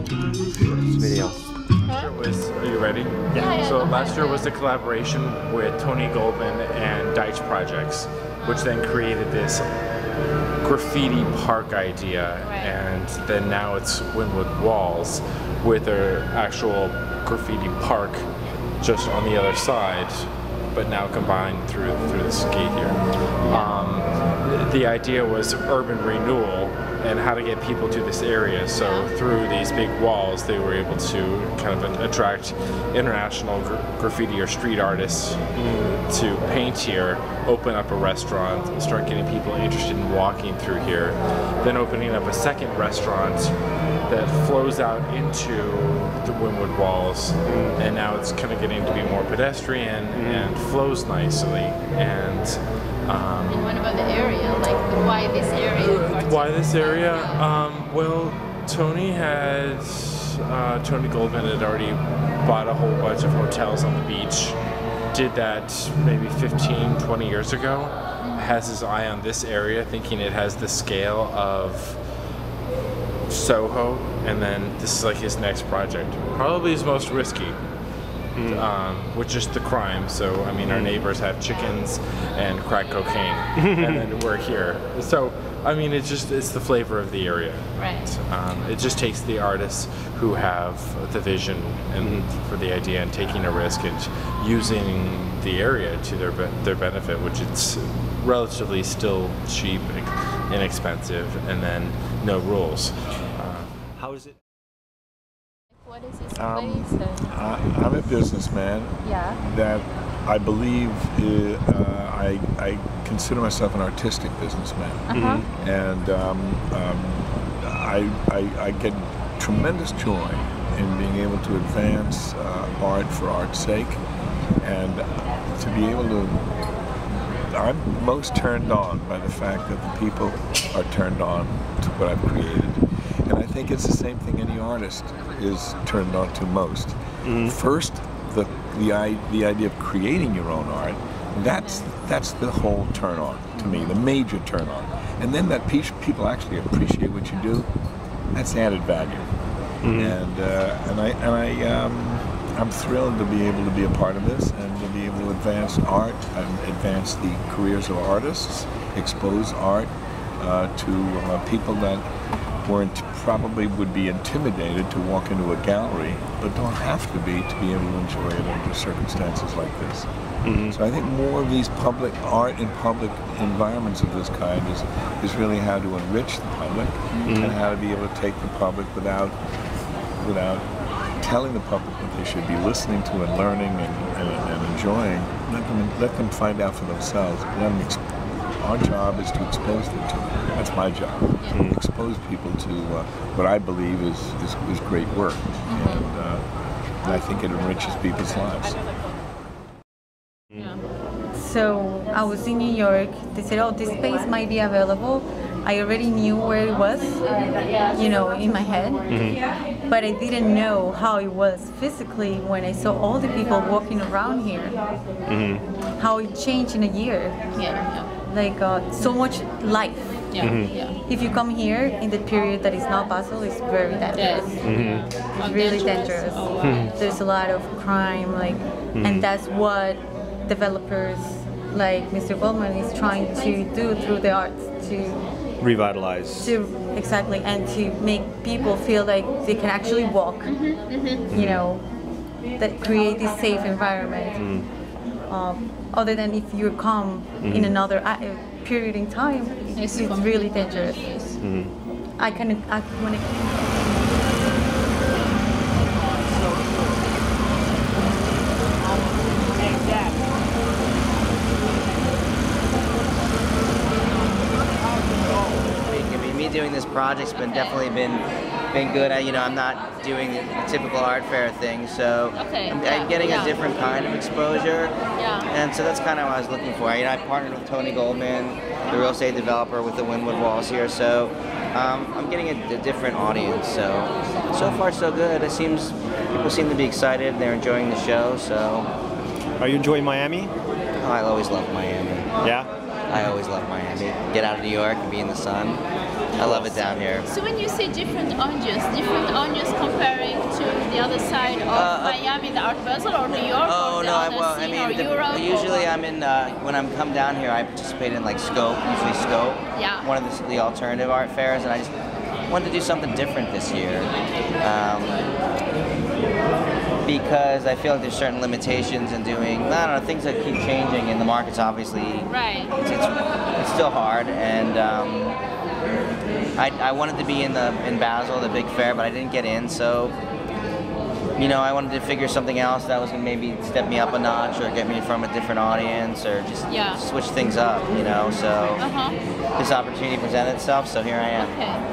Video. Are you ready? Yeah. So last year was a collaboration with Tony Goldman and Deitch Projects, which then created this graffiti park idea, and then now it's Wynwood Walls with their actual graffiti park just on the other side, but now combined through this gate here. The idea was urban renewal and how to get people to this area. So through these big walls, they were able to kind of attract international graffiti or street artists to paint here, open up a restaurant, and start getting people interested in walking through here. Then opening up a second restaurant that flows out into the Wynwood Walls, and now it's kind of getting to be more pedestrian and flows nicely. And what about the area? Like, why this area? Why this area? Well, Tony Goldman had already bought a whole bunch of hotels on the beach. Did that maybe 15, 20 years ago. Has his eye on this area, thinking it has the scale of Soho, and then this is like his next project. Probably his most risky. Which is the crime. So I mean, our neighbors have chickens and crack cocaine, and then we're here. So I mean, it's the flavor of the area. Right. It just takes the artists who have the vision and for the idea and taking a risk and using the area to their benefit, which it's relatively still cheap, inexpensive, and then no rules. How is it? What is this place? I'm a businessman. That I believe I consider myself an artistic businessman, and I get tremendous joy in being able to advance art for art's sake, and to be able to. I'm most turned on by the fact that the people are turned on to what I've created. And I think it's the same thing any artist is turned on to most. First, the idea of creating your own art, that's the whole turn on to me, the major turn on. And then that people actually appreciate what you do, that's added value. I'm thrilled to be able to be a part of this and to be able to advance art and advance the careers of artists, expose art to people that probably would be intimidated to walk into a gallery, but don't have to be able to enjoy it under circumstances like this. So I think more of these public art in public environments of this kind is really how to enrich the public and how to be able to take the public without telling the public what they should be listening to and learning and enjoying. Let them find out for themselves. Our job is to expose them to it. That's my job. Expose people to what I believe is great work, and I think it enriches people's lives. So I was in New York. They said, "Oh, this space might be available." I already knew where it was, in my head, but I didn't know how it was physically when I saw all the people walking around here. How it changed in a year. Like so much life. If you come here in the period that is not Basel, it's very dangerous. It's really dangerous. There's a lot of crime, and that's what developers like Mr. Goldman is trying to do through the arts, to revitalize. Exactly, and to make people feel like they can actually walk. That create this safe environment. Other than if you come in another period in time, it's really dangerous. When me doing this project's definitely been good. I'm not doing a typical art fair thing, so I'm getting a different kind of exposure. And so that's kind of what I was looking for. I partnered with Tony Goldman, the real estate developer, with the Wynwood Walls here, so I'm getting a different audience. So far so good. People seem to be excited. They're enjoying the show. So. Are you enjoying Miami? Oh, I always love Miami. Yeah. I always love Miami. Get out of New York and be in the sun. I love it down here. So when you say different angles comparing to the other side of Miami, the Art Basel, or New York, or the other scene, or Europe? Usually I'm in, when I'm come down here, I participate in like Scope, usually Scope, one of the alternative art fairs, and I just wanted to do something different this year. Because I feel like there's certain limitations in doing, I don't know, things that keep changing, and the market's obviously, it's still hard, and I wanted to be in Basel, the big fair, but I didn't get in, so, you know, I wanted to figure something else that was going to maybe step me up a notch, or get me from a different audience, or just switch things up, you know, so this opportunity presented itself, so here I am. Okay.